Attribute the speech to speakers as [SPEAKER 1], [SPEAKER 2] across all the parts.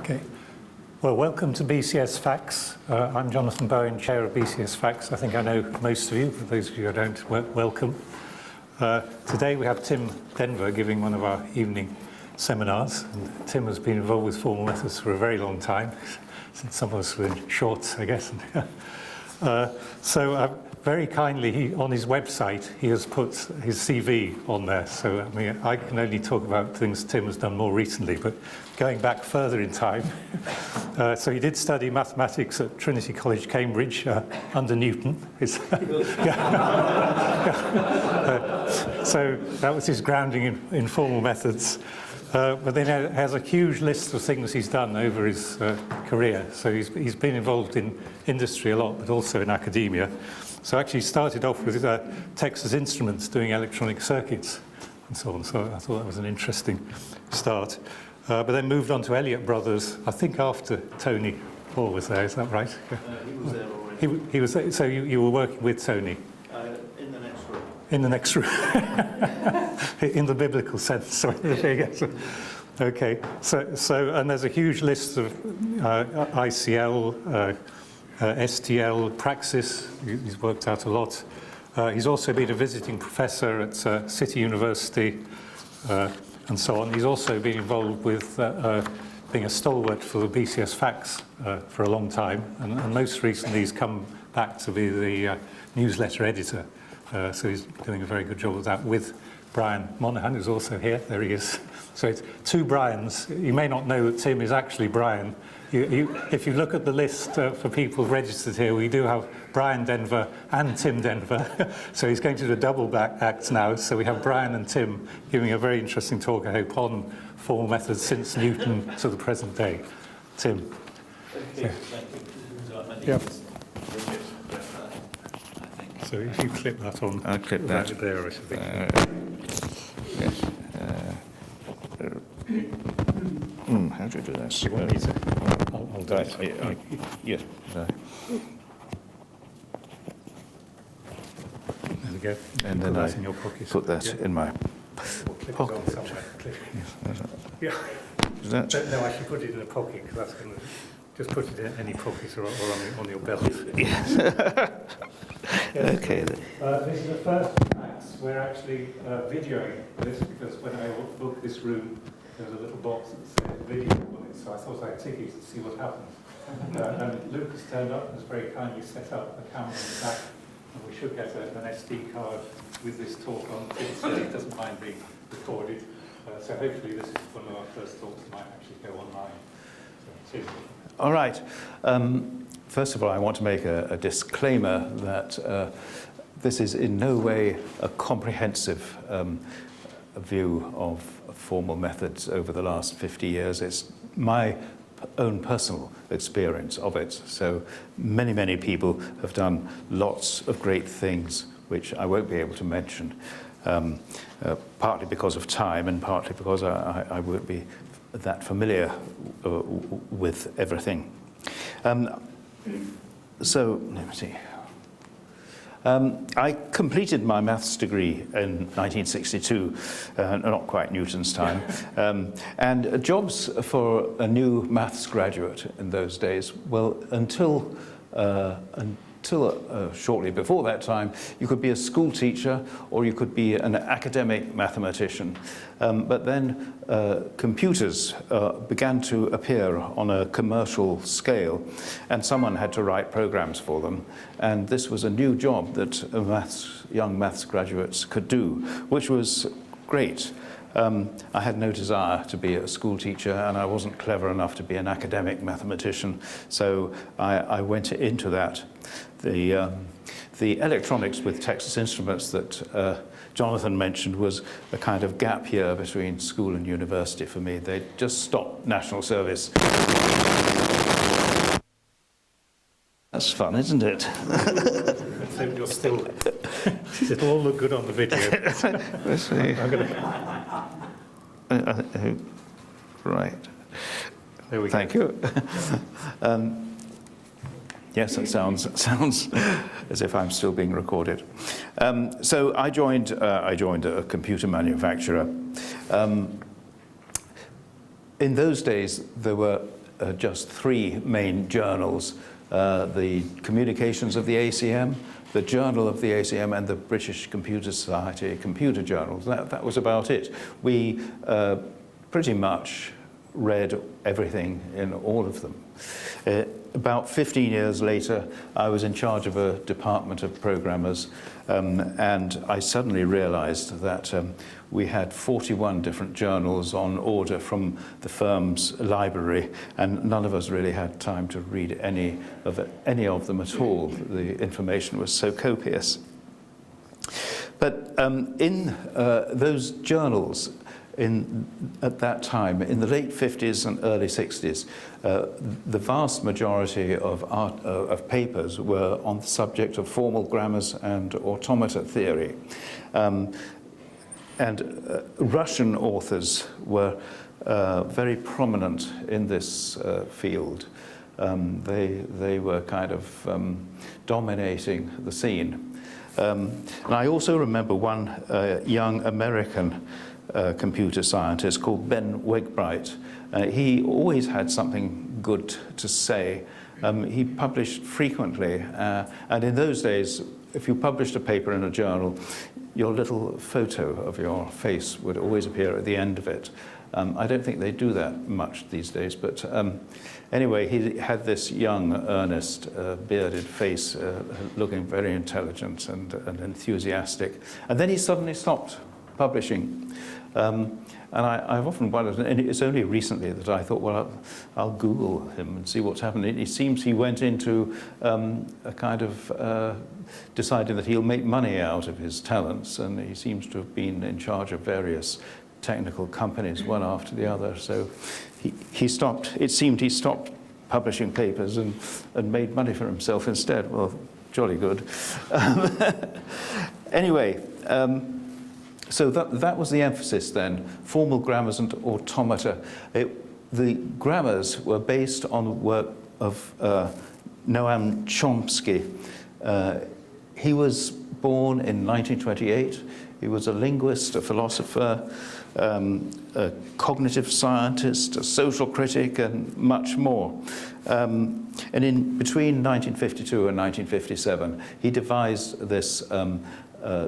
[SPEAKER 1] Okay. Well, welcome to BCS-FACS. I'm Jonathan Bowen, Chair of BCS-FACS. I think I know most of you, but those of you I don't, welcome. Today we have Tim Denvir giving one of our evening seminars. And Tim has been involved with formal methods for a very long time, since some of us were in shorts, I guess. Very kindly, on his website, he has put his CV on there. So, I mean, I can only talk about things Tim has done more recently, but going back further in time. So he did study mathematics at Trinity College, Cambridge, under Newton. So that was his grounding in formal methods. But then he has a huge list of things he's done over his career. So he's been involved in industry a lot, but also in academia. So actually started off with Texas Instruments doing electronic circuits and so on. So I thought that was an interesting start. But then moved on to Elliott Brothers, I think after Tony Paul was there, is that right?
[SPEAKER 2] He was there already.
[SPEAKER 1] He was there, so you were working with Tony?
[SPEAKER 2] In the next room.
[SPEAKER 1] In the next room. In the biblical sense, sorry. Okay, so and there's a huge list of ICL, STL, Praxis. He's worked out a lot. He's also been a visiting professor at City University and so on. He's also been involved with being a stalwart for the BCS-FACS for a long time. And most recently he's come back to be the newsletter editor. So he's doing a very good job of that with Brian Monaghan, who's also here. There he is. So it's two Brians. You may not know that Tim is actually Brian. If you look at the list for people registered here, we do have Brian Denvir and Tim Denvir. So he's going to do a double act now. So we have Brian and Tim giving a very interesting talk, I hope, on formal methods since Newton to the present day. Tim.
[SPEAKER 2] Okay, thank you.
[SPEAKER 1] Yeah. So if you clip that on,
[SPEAKER 3] I'll clip that.
[SPEAKER 1] Right there, I should think.
[SPEAKER 3] Yes. How do you do this?
[SPEAKER 1] You want me to? I'll do it.
[SPEAKER 3] Yes.
[SPEAKER 1] There we go.
[SPEAKER 3] And then I
[SPEAKER 1] in your pocket.
[SPEAKER 3] put that in my pocket.
[SPEAKER 1] Yeah.
[SPEAKER 3] Is that?
[SPEAKER 1] No, I should put it in a pocket because that's going to just put it in any pocket or on your belt.
[SPEAKER 3] Yes.
[SPEAKER 1] Yes.
[SPEAKER 3] Okay.
[SPEAKER 1] This is the first class. We're actually videoing this because when I booked this room, there was a little box that said video on it, so I thought I'd tick it to see what happens. And Lucas turned up and has very kindly set up a camera in the back, and we should get an SD card with this talk on. Tim said he doesn't mind being recorded, so hopefully this is one of our first talks that might actually go online. So,
[SPEAKER 3] All right. First of all, I want to make a disclaimer that this is in no way a comprehensive view of formal methods over the last 50 years. It's my own personal experience of it. So many people have done lots of great things, which I won't be able to mention, partly because of time and partly because I won't be that familiar with everything. So, let me see. I completed my maths degree in 1962, not quite Newton's time, and jobs for a new maths graduate in those days, well, until shortly before that time, you could be a school teacher or you could be an academic mathematician. But then computers began to appear on a commercial scale, and someone had to write programs for them. And this was a new job that young maths graduates could do, which was great. I had no desire to be a school teacher, and I wasn't clever enough to be an academic mathematician, so I went into that. The electronics with Texas Instruments that Jonathan mentioned was a kind of gap year between school and university for me. They just stopped national service. That's fun, isn't it?
[SPEAKER 1] so you're still. It'll all look good on the video.
[SPEAKER 3] Let's see.
[SPEAKER 1] I'm going
[SPEAKER 3] to. Right.
[SPEAKER 1] There we go.
[SPEAKER 3] Thank you. Yes, that sounds as if I'm still being recorded. So I joined a computer manufacturer. In those days, there were just three main journals, the Communications of the ACM, the Journal of the ACM, and the British Computer Society Computer Journals. That was about it. We pretty much read everything in all of them. About 15 years later, I was in charge of a department of programmers, and I suddenly realized that we had 41 different journals on order from the firm's library, and none of us really had time to read any of them at all. The information was so copious. But in those journals, at that time, in the late 50s and early 60s, the vast majority of papers were on the subject of formal grammars and automata theory. And Russian authors were very prominent in this field. They were kind of dominating the scene. And I also remember one young American computer scientist called Ben Wegbright. He always had something good to say. He published frequently, and in those days, if you published a paper in a journal, your little photo of your face would always appear at the end of it. I don't think they do that much these days, but anyway, he had this young, earnest, bearded face, looking very intelligent and enthusiastic. And then he suddenly stopped publishing. And I've often wondered, and it's only recently that I thought, well, I'll Google him and see what's happened. It seems he went into a kind of deciding that he'll make money out of his talents, and he seems to have been in charge of various technical companies, one after the other. So he stopped, it seemed he stopped publishing papers and made money for himself instead. Well, jolly good. Anyway, so that was the emphasis then, formal grammars and automata. The grammars were based on the work of Noam Chomsky. He was born in 1928. He was a linguist, a philosopher, a cognitive scientist, a social critic, and much more. And in between 1952 and 1957, he devised this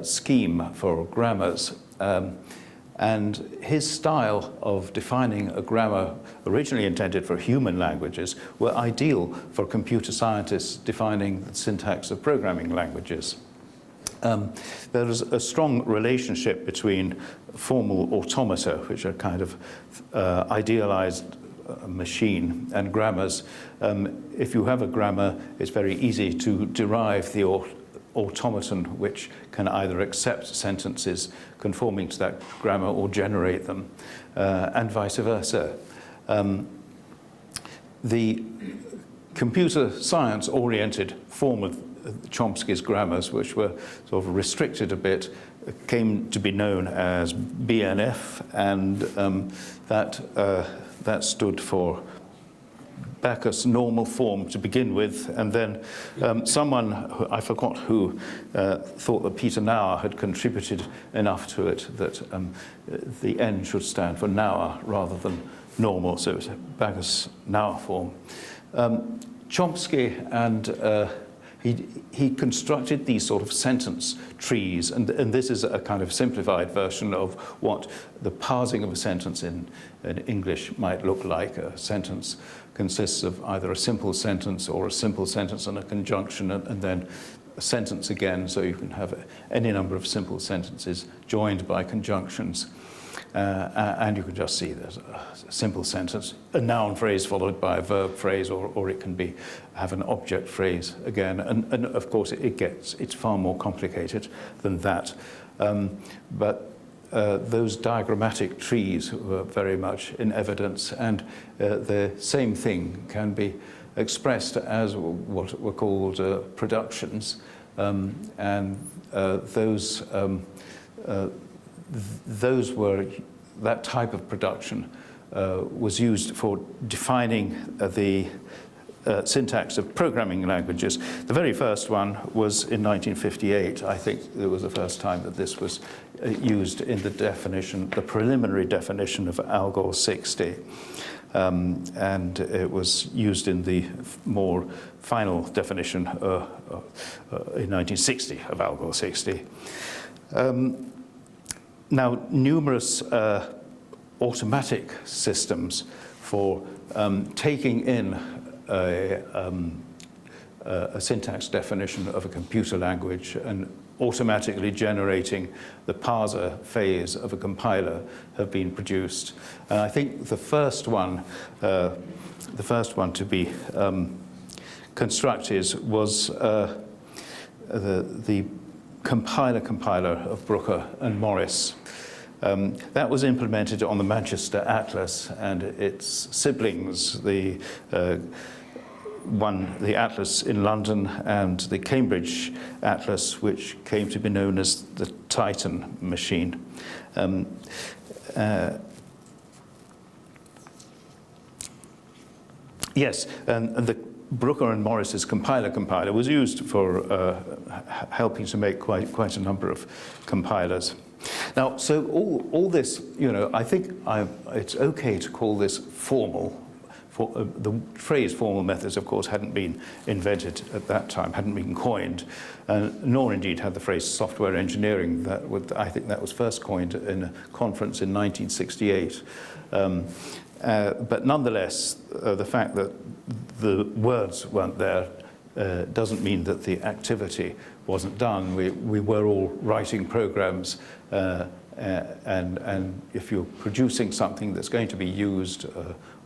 [SPEAKER 3] scheme for grammars. And his style of defining a grammar originally intended for human languages were ideal for computer scientists defining the syntax of programming languages. There is a strong relationship between formal automata, which are kind of idealized machine, and grammars. If you have a grammar, it's very easy to derive the automaton which can either accept sentences conforming to that grammar or generate them, and vice versa. The computer science-oriented form of Chomsky's grammars, which were sort of restricted a bit, came to be known as BNF, and that stood for Backus normal form to begin with, and then someone, I forgot who, thought that Peter Nauer had contributed enough to it that the N should stand for Nauer rather than normal, so it's a Backus Nauer form. Chomsky and he constructed these sort of sentence trees, and this is a kind of simplified version of what the parsing of a sentence in English might look like. A sentence consists of either a simple sentence or a simple sentence and a conjunction, and then a sentence again, so you can have any number of simple sentences joined by conjunctions. And you can just see there's a simple sentence, a noun phrase followed by a verb phrase, or it can have an object phrase again. And of course, it's far more complicated than that. But those diagrammatic trees were very much in evidence, and the same thing can be expressed as what were called productions, and that type of production was used for defining the syntax of programming languages. The very first one was in 1958. I think it was the first time that this was used in the preliminary definition of Algol 60. and it was used in the more final definition in 1960 of Algol 60. Now, numerous automatic systems for taking in a syntax definition of a computer language and automatically generating the parser phase of a compiler have been produced. And I think the first one to be constructed was the compiler of Brooker and Morris. That was implemented on the Manchester Atlas and its siblings, the Atlas in London and the Cambridge Atlas, which came to be known as the Titan machine. Yes, and the Brooker and Morris's compiler was used for helping to make quite a number of compilers. Now, so all this, I think it's okay to call this formal. The phrase formal methods, of course, hadn't been invented at that time, hadn't been coined, nor indeed had the phrase software engineering. I think that was first coined in a conference in 1968. But nonetheless, the fact that the words weren't there doesn't mean that the activity wasn't done. We were all writing programs, and if you're producing something that's going to be used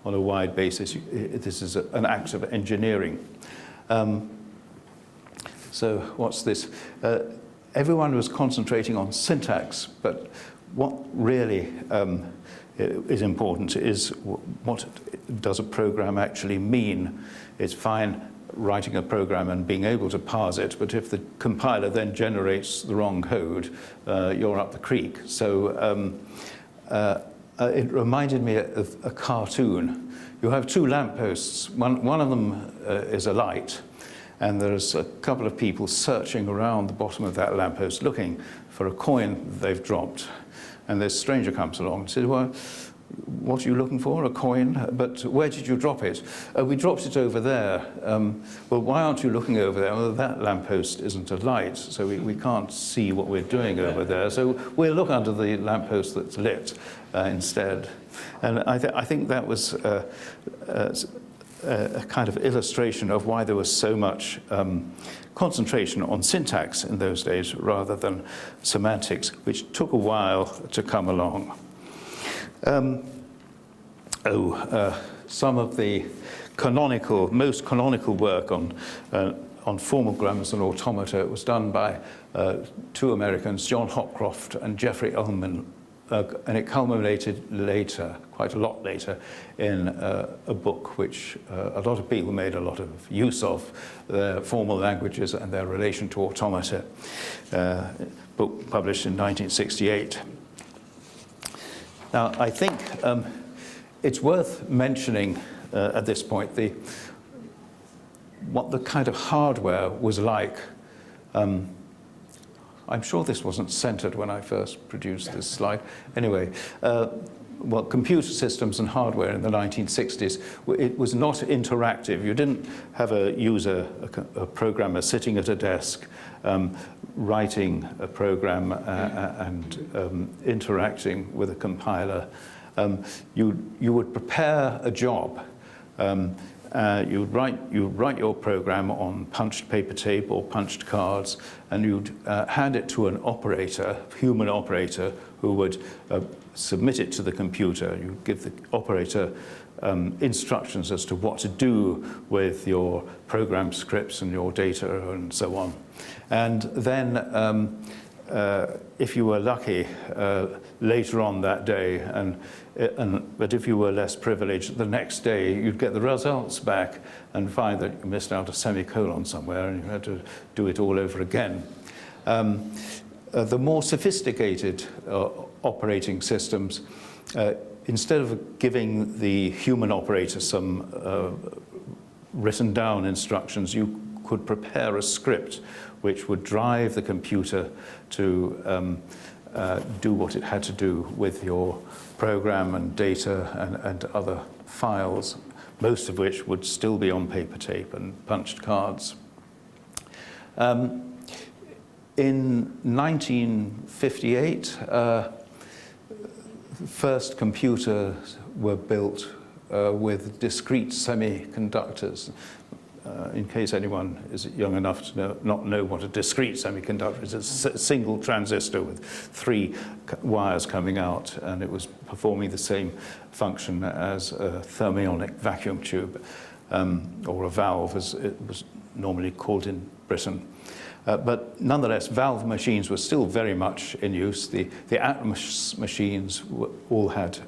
[SPEAKER 3] on a wide basis, this is an act of engineering. So what's this? Everyone was concentrating on syntax, but what really is important is what does a program actually mean? It's fine writing a program and being able to parse it, but if the compiler then generates the wrong code, you're up the creek. So it reminded me of a cartoon. You have two lampposts. One of them is a light, and there's a couple of people searching around the bottom of that lamppost looking for a coin they've dropped. And this stranger comes along and says, well, what are you looking for? A coin? But where did you drop it? We dropped it over there. Well, why aren't you looking over there? Well, that lamppost isn't a light, so we can't see what we're doing over there. So we'll look under the lamppost that's lit instead. And I think that was a kind of illustration of why there was so much concentration on syntax in those days rather than semantics, which took a while to come along. Some of the most canonical work on formal grammars and automata was done by two Americans, John Hopcroft and Jeffrey Ullman, and it culminated later, quite a lot later, in a book which a lot of people made a lot of use of, formal languages and their relation to automata, book published in 1968. Now, I think it's worth mentioning at this point what the kind of hardware was like. I'm sure this wasn't centered when I first produced this slide. Anyway, well, computer systems and hardware in the 1960s, it was not interactive. You didn't have a user, a programmer sitting at a desk, writing a program and interacting with a compiler. You would prepare a job. You'd write your program on punched paper tape or punched cards, and you'd hand it to an operator, human operator, who would submit it to the computer. You'd give the operator instructions as to what to do with your program scripts and your data and so on. And then if you were lucky, later on that day, but if you were less privileged, the next day you'd get the results back and find that you missed out a semicolon somewhere and you had to do it all over again. The more sophisticated operating systems, instead of giving the human operator some written down instructions, you could prepare a script which would drive the computer to do what it had to do with your program and data and other files, most of which would still be on paper tape and punched cards. In 1958, first computers were built with discrete semiconductors. In case anyone is young enough to not know what a discrete semiconductor is, it's a single transistor with 3 wires coming out, and it was performing the same function as a thermionic vacuum tube, or a valve, as it was normally called in Britain. But nonetheless, valve machines were still very much in use. The Atmos machines all had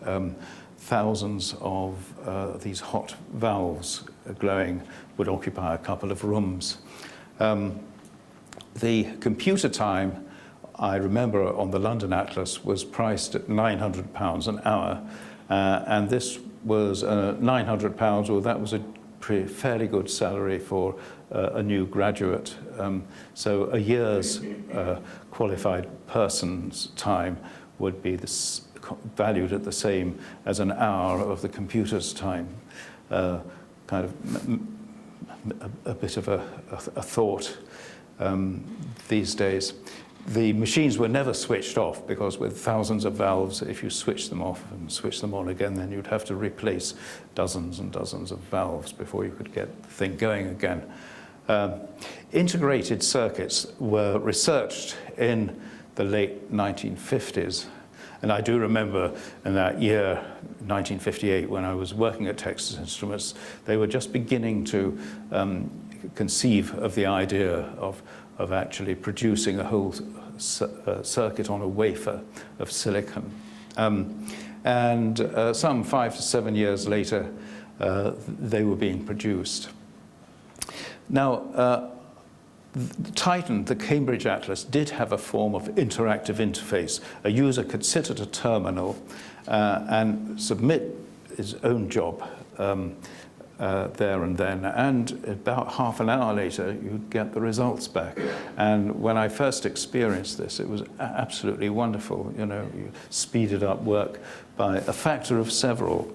[SPEAKER 3] thousands of these hot valves glowing, would occupy a couple of rooms. The computer time, I remember on the London Atlas, was priced at £900 an hour. And this was £900, well, that was a fairly good salary for a new graduate. So a year's qualified person's time would be valued at the same as an hour of the computer's time. Kind of a bit of a thought these days. The machines were never switched off, because with thousands of valves, if you switch them off and switch them on again, then you'd have to replace dozens and dozens of valves before you could get the thing going again. Integrated circuits were researched in the late 1950s. And I do remember in that year, 1958, when I was working at Texas Instruments, they were just beginning to conceive of the idea of actually producing a whole circuit on a wafer of silicon. And some 5 to 7 years later, they were being produced. Now, Titan, the Cambridge Atlas, did have a form of interactive interface. A user could sit at a terminal and submit his own job there and then, and about half an hour later, you'd get the results back. And when I first experienced this, it was absolutely wonderful. You know, you speeded up work by a factor of several.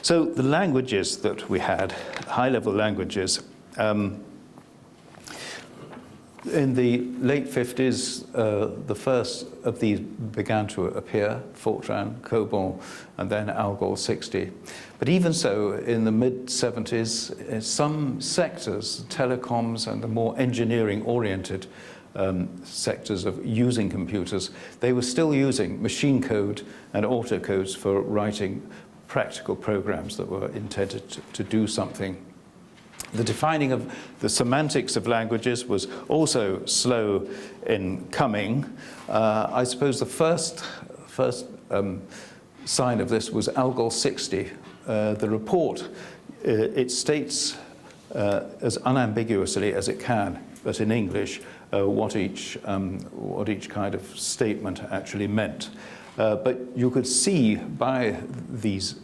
[SPEAKER 3] So the languages that we had, high-level languages, in the late 50s, the first of these began to appear, Fortran, COBOL, and then Algol 60. But even so, in the mid-70s, some sectors, telecoms and the more engineering-oriented sectors of using computers, they were still using machine code and autocodes for writing practical programs that were intended to do something. The defining of the semantics of languages was also slow in coming. I suppose the first sign of this was Algol 60. The report, it states as unambiguously as it can, but in English, what each kind of statement actually meant. But you could see by these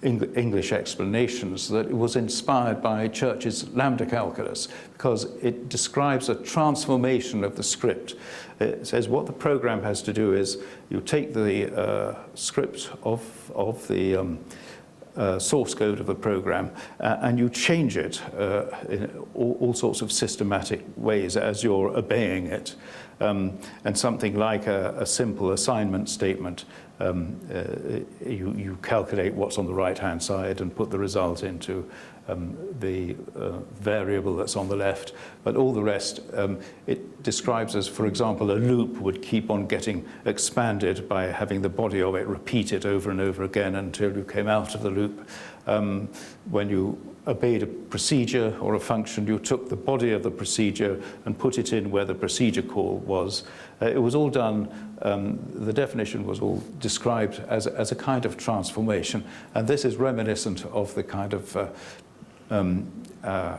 [SPEAKER 3] English explanations that it was inspired by Church's lambda calculus, because it describes a transformation of the script. It says what the program has to do is you take the script of the source code of the program and you change it in all sorts of systematic ways as you're obeying it. And something like a simple assignment statement, you calculate what's on the right-hand side and put the result into the variable that's on the left. But all the rest, it describes as, for example, a loop would keep on getting expanded by having the body of it repeated over and over again until you came out of the loop. When you obeyed a procedure or a function, you took the body of the procedure and put it in where the procedure call was. It was all done, the definition was all described as a kind of transformation. And this is reminiscent of the kind of, I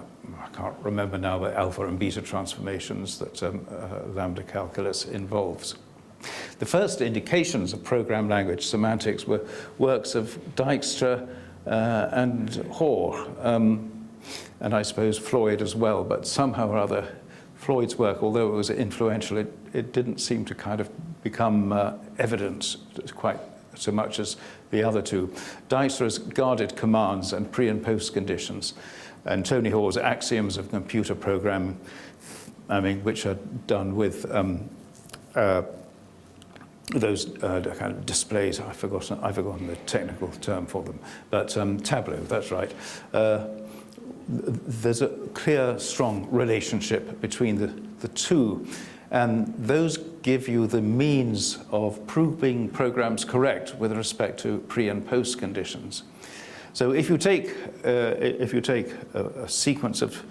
[SPEAKER 3] can't remember now, but alpha and beta transformations that lambda calculus involves. The first indications of program language semantics were works of Dijkstra and Hoare, and I suppose Floyd as well, but somehow or other Floyd's work, although it was influential, it didn't seem to kind of become evident quite so much as the other two. Dijkstra's guarded commands and pre- and post-conditions, and Tony Hoare's axioms of computer programming, which are done with those kind of displays. I've forgotten the technical term for them, but Tableau, that's right. There's a clear, strong relationship between the two, and those give you the means of proving programs correct with respect to pre- and post conditions. So if you take a sequence of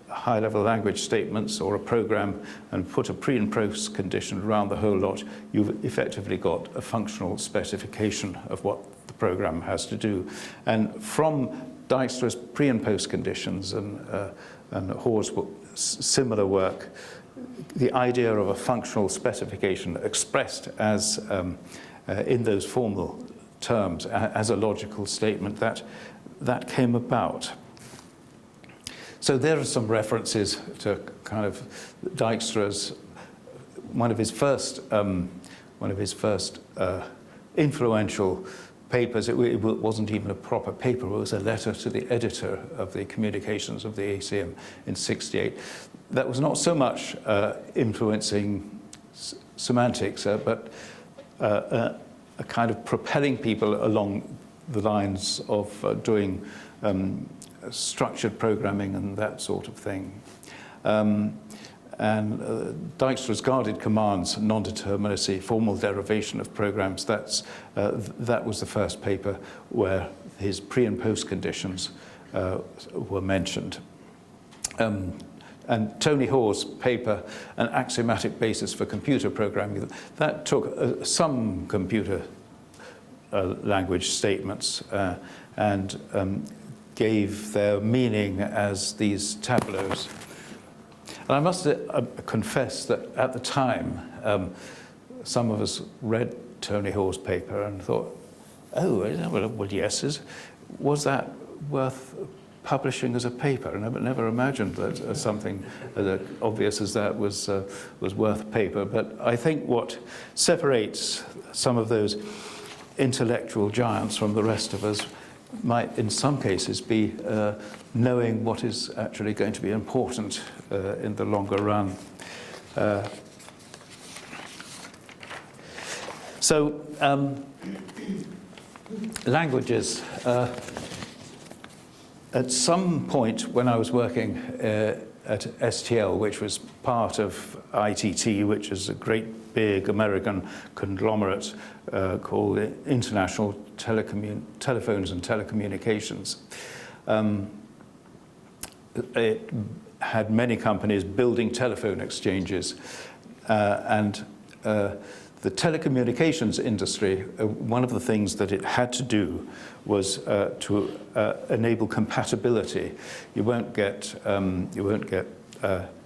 [SPEAKER 3] high-level language statements or a program and put a pre- and post condition around the whole lot, you've effectively got a functional specification of what the program has to do. And from Dijkstra's pre- and post conditions and Hoare's similar work, the idea of a functional specification expressed as in those formal terms as a logical statement, that came about. So there are some references to kind of Dijkstra's one of his first influential papers. It wasn't even a proper paper. It was a letter to the editor of the communications of the ACM in '68. That was not so much influencing semantics, but a kind of propelling people along the lines of doing structured programming and that sort of thing. Dijkstra's guarded commands, non-determinacy, formal derivation of programs, that was the first paper where his pre- and post conditions were mentioned. And Tony Hoare's paper, An Axiomatic Basis for Computer Programming, that took some computer language statements and gave their meaning as these tableaus. And I must confess that at the time, some of us read Tony Hoare's paper and thought, oh, well, yes, was that worth publishing as a paper? And I never imagined that something as obvious as that was worth paper. But I think what separates some of those intellectual giants from the rest of us might, in some cases, be knowing what is actually going to be important in the longer run. Languages. At some point when I was working at STL, which was part of ITT, which is a great big American conglomerate called International Telephones and Telecommunications. It had many companies building telephone exchanges, and the telecommunications industry, one of the things that it had to do was to enable compatibility. You won't get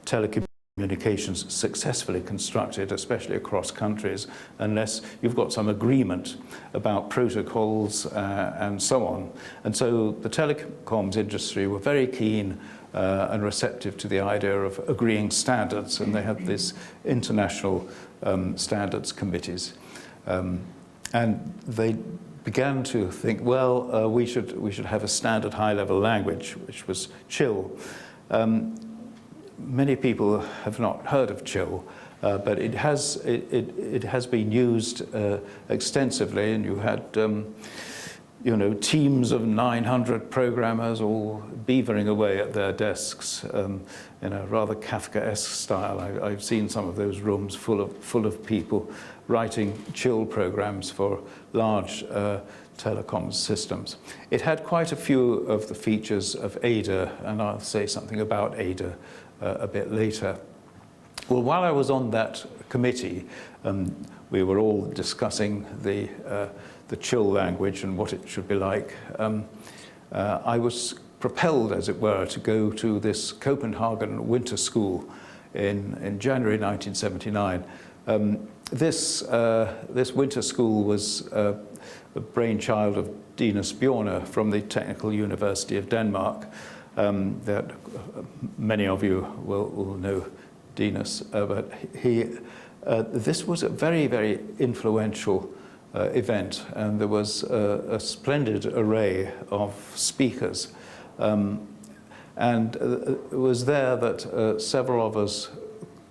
[SPEAKER 3] telecommunications successfully constructed, especially across countries, unless you've got some agreement about protocols and so on. And so the telecoms industry were very keen and receptive to the idea of agreeing standards, and they had these international standards committees. And they began to think, well, we should have a standard high-level language, which was CHIL. Many people have not heard of CHIL, but it has been used extensively, and you had teams of 900 programmers all beavering away at their desks in a rather Kafkaesque style. I've seen some of those rooms full of people writing CHIL programs for large telecoms systems. It had quite a few of the features of Ada, and I'll say something about Ada a bit later. Well, while I was on that committee, we were all discussing the CHIL language and what it should be like. I was propelled, as it were, to go to this Copenhagen winter school in January 1979. This winter school was a brainchild of Dinus Bjorner from the Technical University of Denmark. That many of you will know Dinas, but this was a very, very influential event, and there was a splendid array of speakers. And it was there that several of us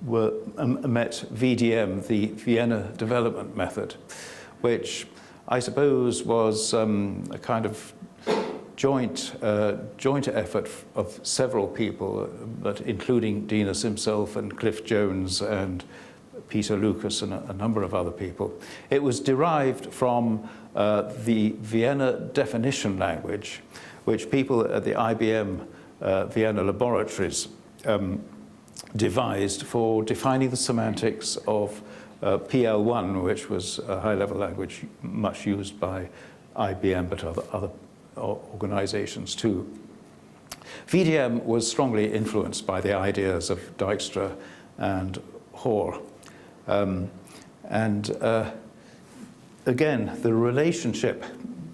[SPEAKER 3] met VDM, the Vienna Development Method, which I suppose was a kind of joint effort of several people, but including Dinas himself and Cliff Jones and Peter Lucas and a number of other people. It was derived from the Vienna definition language, which people at the IBM Vienna laboratories devised for defining the semantics of PL1, which was a high-level language much used by IBM, but other organizations too. VDM was strongly influenced by the ideas of Dijkstra and Hoare. Again, the relationship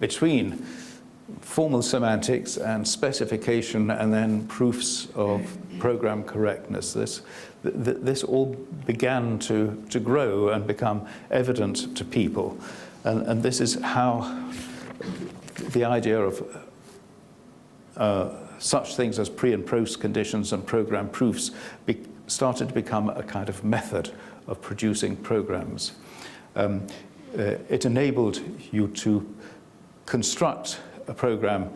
[SPEAKER 3] between formal semantics and specification and then proofs of program correctness, this all began to grow and become evident to people. And this is how the idea of such things as pre and post conditions and program proofs started to become a kind of method of producing programs. It enabled you to construct a program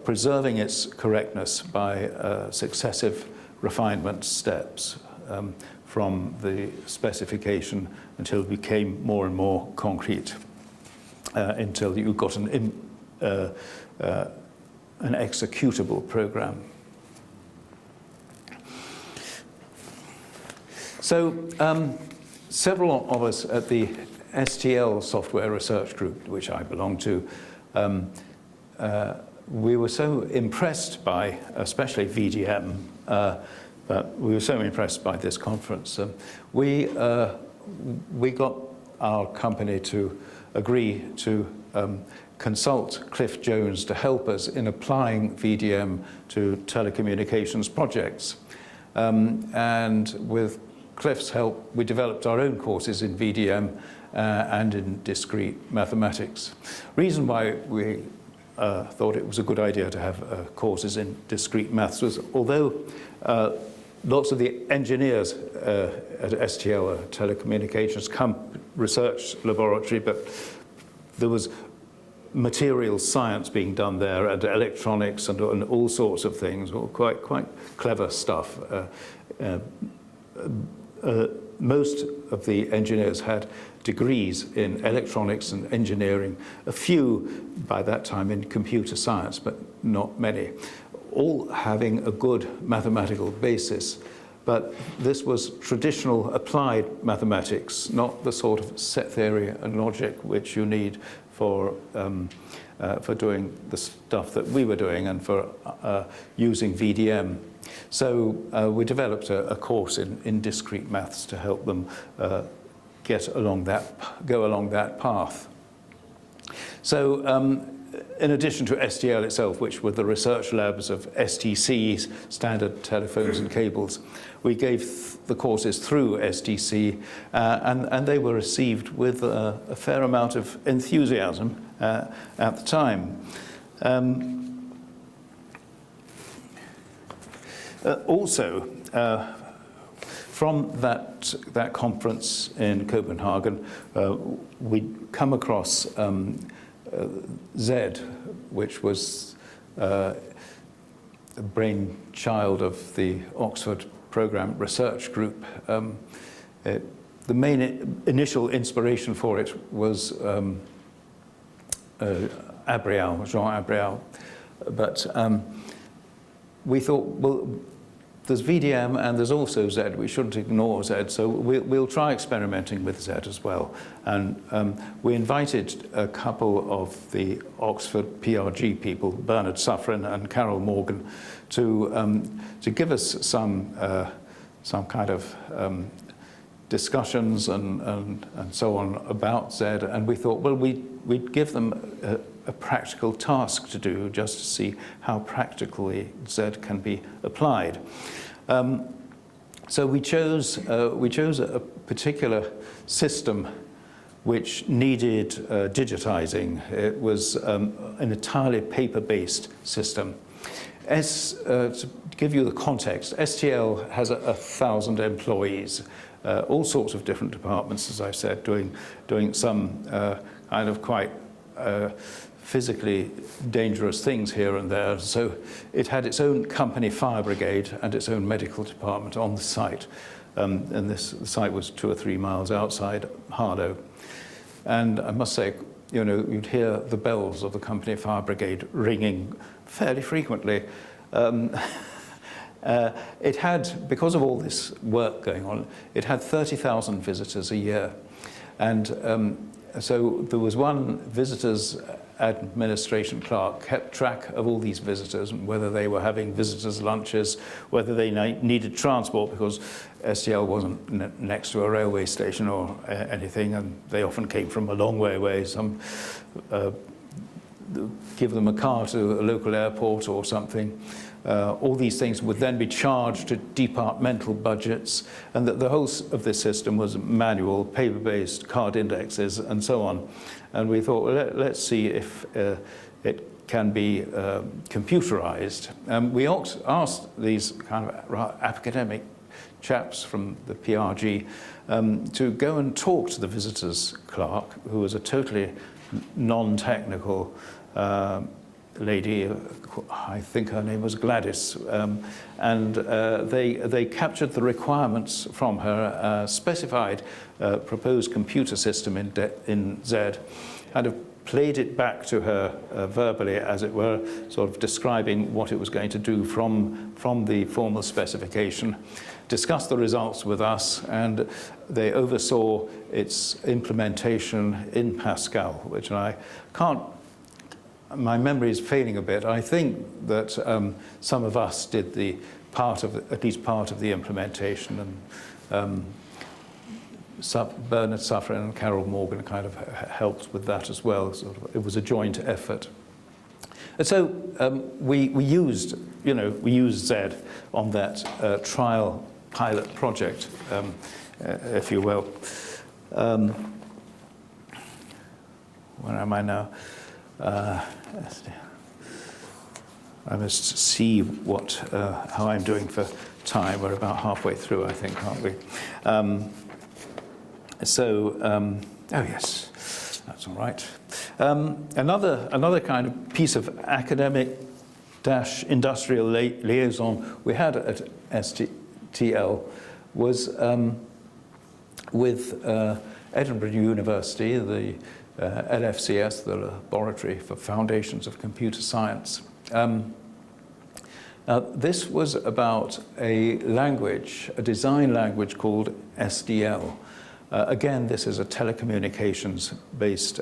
[SPEAKER 3] preserving its correctness by successive refinement steps from the specification until it became more and more concrete, until you got an executable program. So several of us at the STL Software Research Group, which I belong to, we were so impressed by, especially VDM, but we were so impressed by this conference. We got our company to agree to consult Cliff Jones to help us in applying VDM to telecommunications projects. And with Cliff's help, we developed our own courses in VDM and in discrete mathematics. Reason why we thought it was a good idea to have courses in discrete maths was, although lots of the engineers at STL, telecommunications research laboratory, but there was material science being done there and electronics and all sorts of things, all quite clever stuff. Most of the engineers had degrees in electronics and engineering, a few by that time in computer science, but not many, all having a good mathematical basis. But this was traditional applied mathematics, not the sort of set theory and logic which you need for doing the stuff that we were doing and for using VDM. So we developed a course in discrete maths to help them go along that path. So in addition to STL itself, which were the research labs of STCs, standard telephones and cables, we gave the courses through STC, and they were received with a fair amount of enthusiasm at the time. Also, from that conference in Copenhagen, we'd come across Z, which was the brainchild of the Oxford Programme Research Group. The main initial inspiration for it was Abrial, Jean Abrial, but we thought, well, there's VDM and there's also Z. We shouldn't ignore Z, so we'll try experimenting with Z as well. And we invited a couple of the Oxford PRG people, Bernard Suffren and Carol Morgan, to give us some kind of discussions and so on about Z. And we thought, well, we'd give them a practical task to do, just to see how practically Z can be applied. So we chose a particular system which needed digitizing. It was an entirely paper-based system. To give you the context, STL has 1,000 employees, all sorts of different departments, as I've said, doing some kind of quite physically dangerous things here and there. So it had its own company fire brigade and its own medical department on the site. And the site was 2 or 3 miles outside Harlow. And I must say, you know, you'd hear the bells of the company fire brigade ringing fairly frequently. It had, because of all this work going on, it had 30,000 visitors a year. And so there was one visitors administration clerk kept track of all these visitors and whether they were having visitors' lunches, whether they needed transport, because STL wasn't next to a railway station or anything, and they often came from a long way away. Some give them a car to a local airport or something. All these things would then be charged to departmental budgets, and the whole of this system was manual, paper-based, card indexes, and so on. And we thought, well, let's see if it can be computerized. We asked these kind of academic chaps from the PRG to go and talk to the visitors clerk, who was a totally non-technical lady. I think her name was Gladys, and they captured the requirements from her, specified proposed computer system in Z, kind of played it back to her verbally, as it were, sort of describing what it was going to do from the formal specification, discussed the results with us, and they oversaw its implementation in Pascal, which I can't, my memory is failing a bit. I think that some of us did at least part of the implementation, and Bernard Suffren and Carol Morgan kind of helped with that as well. Sort of, it was a joint effort. And so we used Z on that trial pilot project, if you will. Where am I now? I must see how I'm doing for time. We're about halfway through, I think, aren't we? Oh yes, that's all right. Another kind of piece of academic-industrial liaison we had at STL was with Edinburgh University, the LFCS, the Laboratory for Foundations of Computer Science. This was about a design language called SDL. Again, this is a telecommunications-based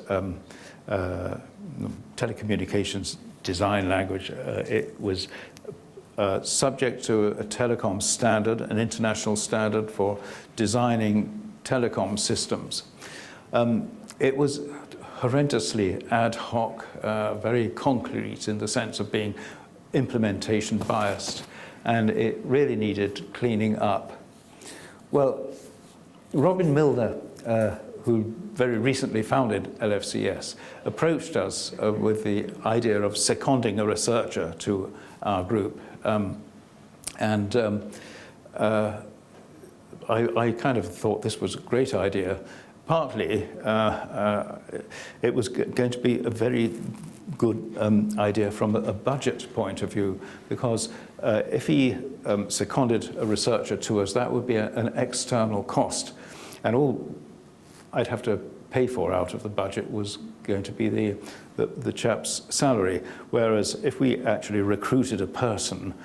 [SPEAKER 3] telecommunications design language. It was subject to a telecom standard, an international standard for designing telecom systems. It was horrendously ad hoc, very concrete in the sense of being implementation biased, and it really needed cleaning up. Well, Robin Milner, who very recently founded LFCS, approached us with the idea of seconding a researcher to our group. I kind of thought this was a great idea. Partly, it was going to be a very good idea from a budget point of view, because if he seconded a researcher to us, that would be an external cost. And all I'd have to pay for out of the budget was going to be the chap's salary. Whereas if we actually recruited a person,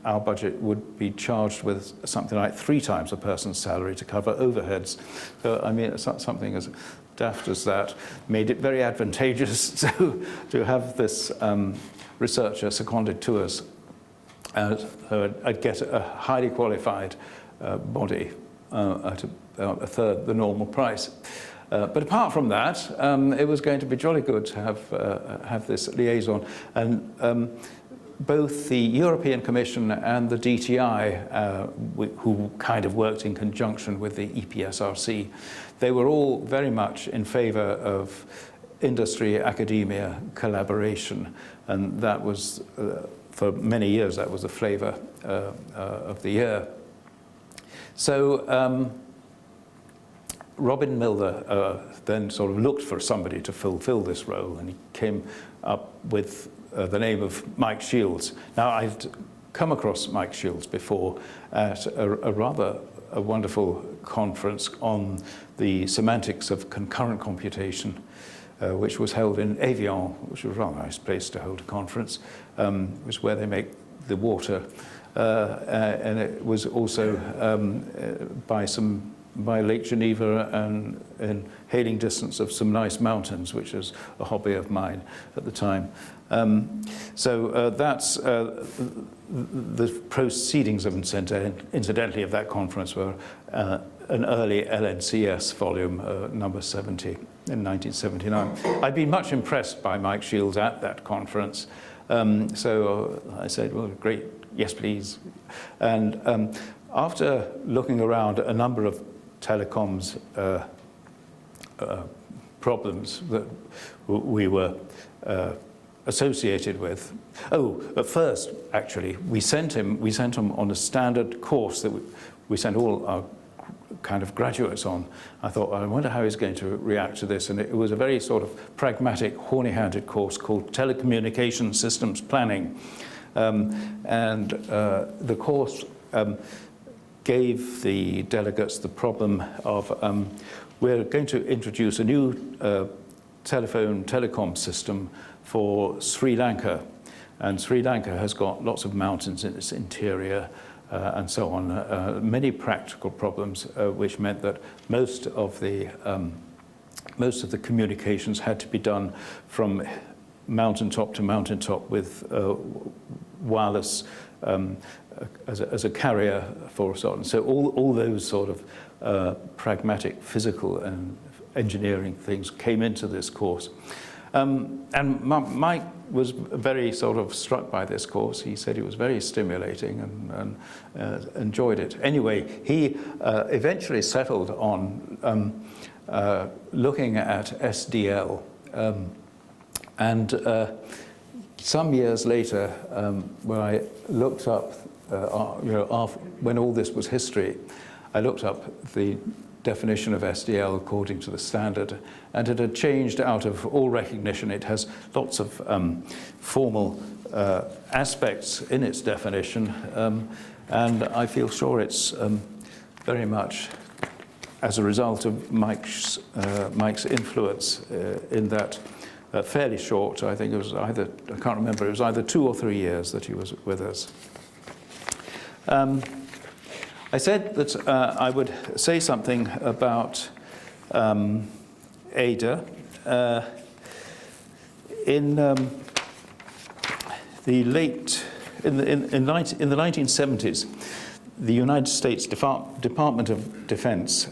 [SPEAKER 3] our budget would be charged with something like 3 times a person's salary to cover overheads. So, I mean, something as daft as that made it very advantageous to have this researcher seconded to us. So I'd get a highly qualified body at about a third the normal price. But apart from that, it was going to be jolly good to have this liaison. And both the European Commission and the DTI, who kind of worked in conjunction with the EPSRC, they were all very much in favor of industry-academia collaboration, and that was, for many years, that was the flavor of the year. So Robin Milner then sort of looked for somebody to fulfill this role, and he came up with the name of Mike Shields. Now, I'd come across Mike Shields before at a rather wonderful conference on the semantics of concurrent computation, which was held in Evian, which was a rather nice place to hold a conference. It was where they make the water, and it was also by Lake Geneva and in hailing distance of some nice mountains, which is a hobby of mine at the time. So that's the proceedings of, incidentally, of that conference were an early LNCS volume, number 70 in 1979. I'd been much impressed by Mike Shields at that conference. So I said, well, great, yes, please. And after looking around a number of telecoms problems that we were associated with. Oh, at first, actually, we sent him on a standard course that we sent all our kind of graduates on. I thought, I wonder how he's going to react to this. And it was a very sort of pragmatic, horny-handed course called Telecommunication Systems Planning. And the course gave the delegates the problem of, we're going to introduce a new telecom system for Sri Lanka. And Sri Lanka has got lots of mountains in its interior and so on. Many practical problems, which meant that most of the communications had to be done from mountaintop to mountaintop with wireless as a carrier for so on. So all those sort of pragmatic physical and engineering things came into this course. And Mike was very sort of struck by this course. He said it was very stimulating and enjoyed it. Anyway, he eventually settled on looking at SDL. And some years later, when I looked up, when all this was history, I looked up the definition of SDL according to the standard, and it had changed out of all recognition. It has lots of formal aspects in its definition, and I feel sure it's very much as a result of Mike's influence in that fairly short, I think it was either, I can't remember, it was either 2 or 3 years that he was with us. I said that I would say something about Ada. In the 1970s, the United States Department of Defense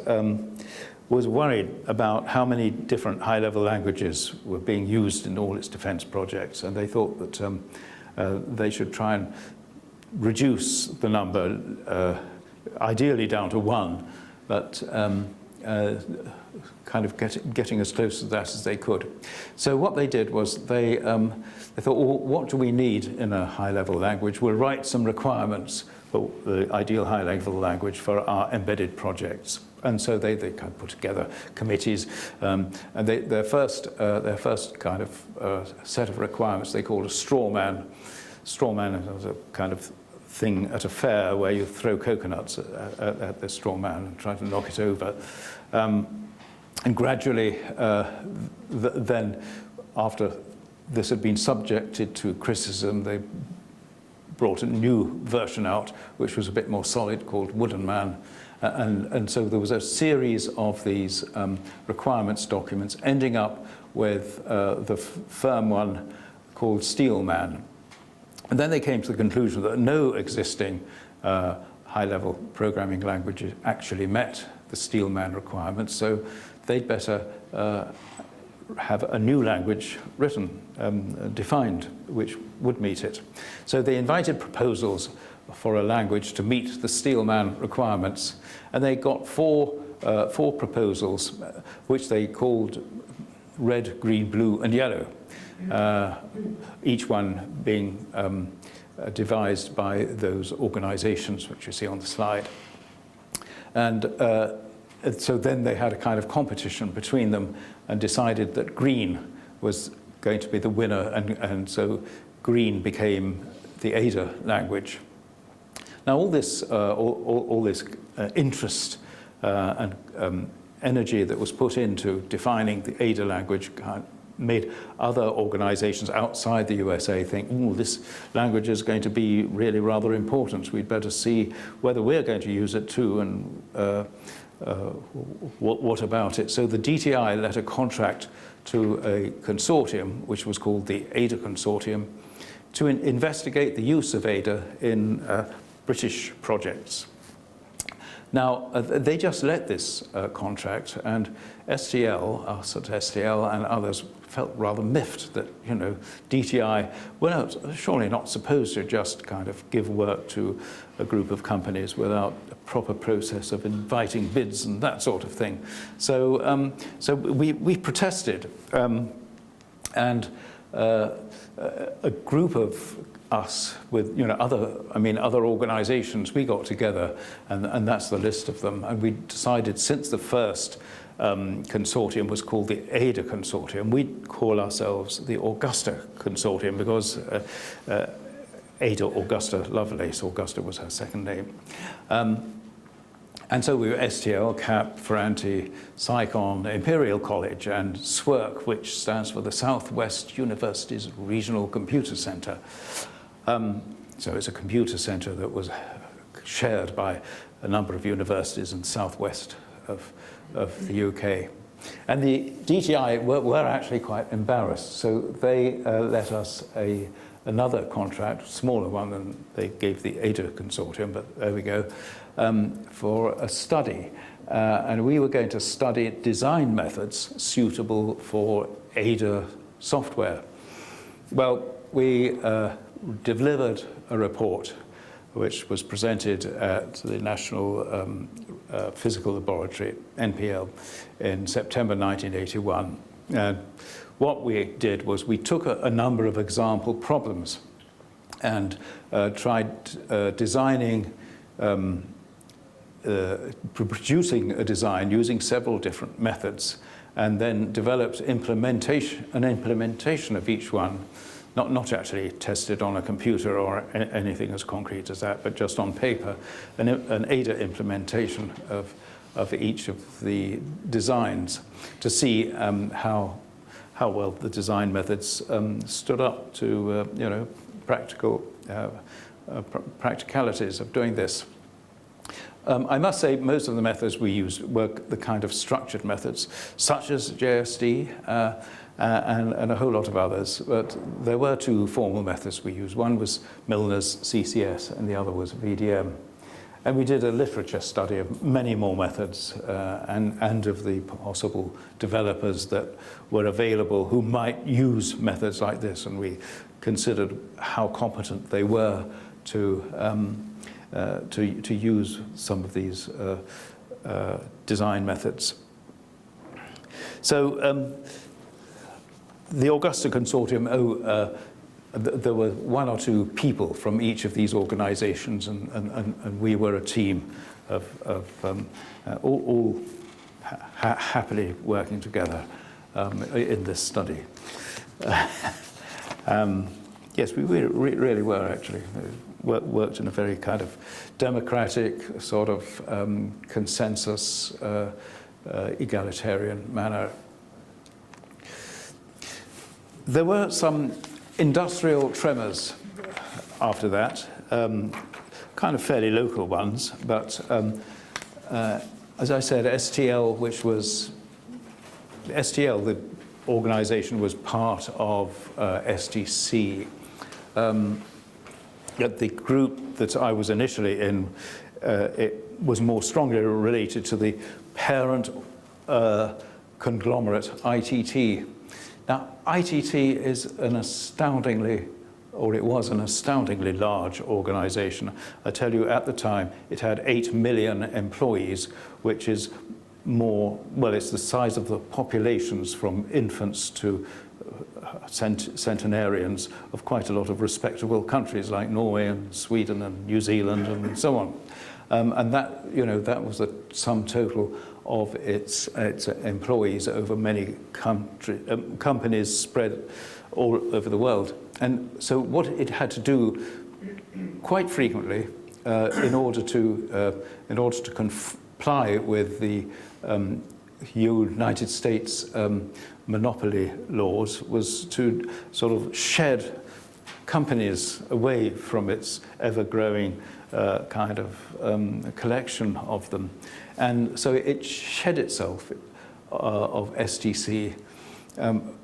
[SPEAKER 3] was worried about how many different high-level languages were being used in all its defense projects, and they thought that they should try and reduce the number, ideally down to 1, but kind of getting as close to that as they could. So what they did was they thought, well, what do we need in a high-level language? We'll write some requirements for the ideal high-level language for our embedded projects. And so they kind of put together committees, and their first kind of set of requirements they called a straw man. Straw man was a kind of thing at a fair where you throw coconuts at the straw man and try to knock it over. And gradually, then after this had been subjected to criticism, they brought a new version out, which was a bit more solid, called Wooden Man. And so there was a series of these requirements documents ending up with the firm one called Steel Man. And then they came to the conclusion that no existing high-level programming language actually met the Steel Man requirements, so they'd better have a new language written, defined, which would meet it. So they invited proposals for a language to meet the Steelman requirements, and they got four proposals, which they called red, green, blue, and yellow, each one being devised by those organizations which you see on the slide. And so then they had a kind of competition between them and decided that green was going to be the winner, and so green became the Ada language. Now all this interest and energy that was put into defining the Ada language made other organizations outside the USA think, oh, this language is going to be really rather important. We'd better see whether we're going to use it too, and what about it? So the DTI let a contract to a consortium, which was called the Ada Consortium, to investigate the use of Ada in British projects. Now, they just let this contract, and STL, us at STL and others, felt rather miffed that, you know, DTI were surely not supposed to just kind of give work to a group of companies without a proper process of inviting bids and that sort of thing. So, so we protested, and a group of us with, you know, other organizations, we got together, and that's the list of them, and we decided, since the first consortium was called the Ada Consortium, we'd call ourselves the Augusta Consortium, because Ada Augusta Lovelace, Augusta was her second name. And so we were STL, CAP, Ferranti, SciCon, Imperial College, and SWERC, which stands for the Southwest University's Regional Computer Center. So it's a computer center that was shared by a number of universities in the southwest of the UK. And the DTI were actually quite embarrassed, so they let us another contract, smaller one than they gave the Ada Consortium, but there we go, for a study. And we were going to study design methods suitable for Ada software. Well, we delivered a report which was presented at the National Physical Laboratory, NPL, in September 1981. And what we did was we took a number of example problems and tried designing, producing a design using several different methods, and then developed an implementation of each one. Not actually tested on a computer or anything as concrete as that, but just on paper, an Ada implementation of each of the designs to see how well the design methods stood up to you know, practicalities of doing this. I must say most of the methods we used were the kind of structured methods, such as JSD, and a whole lot of others, but there were two formal methods we used. One was Milner's CCS, and the other was VDM. And we did a literature study of many more methods, and of the possible developers that were available who might use methods like this, and we considered how competent they were to use some of these design methods. So the Augusta Consortium, there were one or two people from each of these organizations, and we were a team of all happily working together in this study. Yes, we really were actually. Worked in a very kind of democratic, sort of consensus, egalitarian manner. There were some industrial tremors after that, kind of fairly local ones, but as I said, STL, the organization was part of STC. The group that I was initially in, it was more strongly related to the parent conglomerate ITT, Now, ITT is an astoundingly, or it was an astoundingly large organization. I tell you, at the time, it had 8 million employees, which is more, well, it's the size of the populations from infants to centenarians of quite a lot of respectable countries like Norway and Sweden and New Zealand and so on. And that, you know, that was the sum total of its employees over many companies spread all over the world. And so what it had to do quite frequently in order to comply with the United States monopoly laws was to sort of shed companies away from its ever-growing kind of collection of them. And so it shed itself of STC,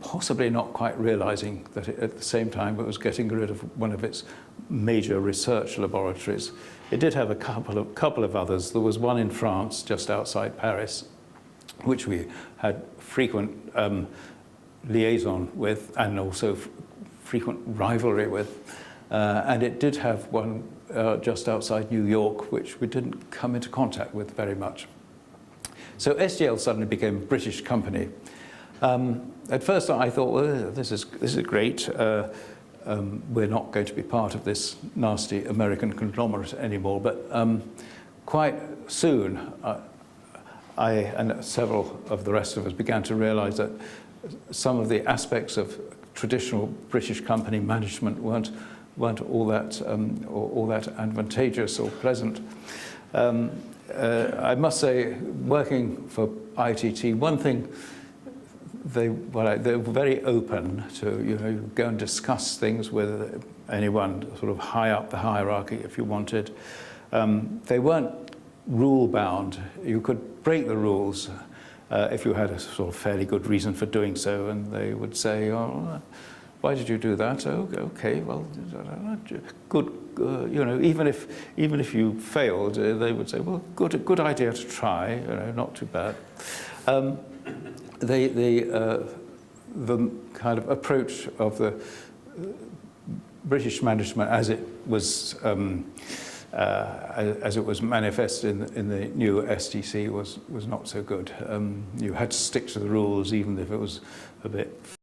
[SPEAKER 3] possibly not quite realizing that at the same time it was getting rid of one of its major research laboratories. It did have a couple of others. There was one in France, just outside Paris, which we had frequent liaison with and also frequent rivalry with. And it did have one just outside New York, which we didn't come into contact with very much. So SGL suddenly became a British company. At first I thought, well, this is great. We're not going to be part of this nasty American conglomerate anymore. But quite soon, I and several of the rest of us began to realize that some of the aspects of traditional British company management weren't all that advantageugous or pleasant. I must say, working for ITT, one thing they were very open to, you know, go and discuss things with anyone sort of high up the hierarchy if you wanted. They weren't rule bound. You could break the rules if you had a sort of fairly good reason for doing so, and they would say, "Oh, why did you do that?" "Oh, okay, well, good." You know, even if you failed, they would say, "Well, good idea to try. You know, not too bad." The kind of approach of the British management as it was manifest in the new STC was not so good. You had to stick to the rules, even if it was a bit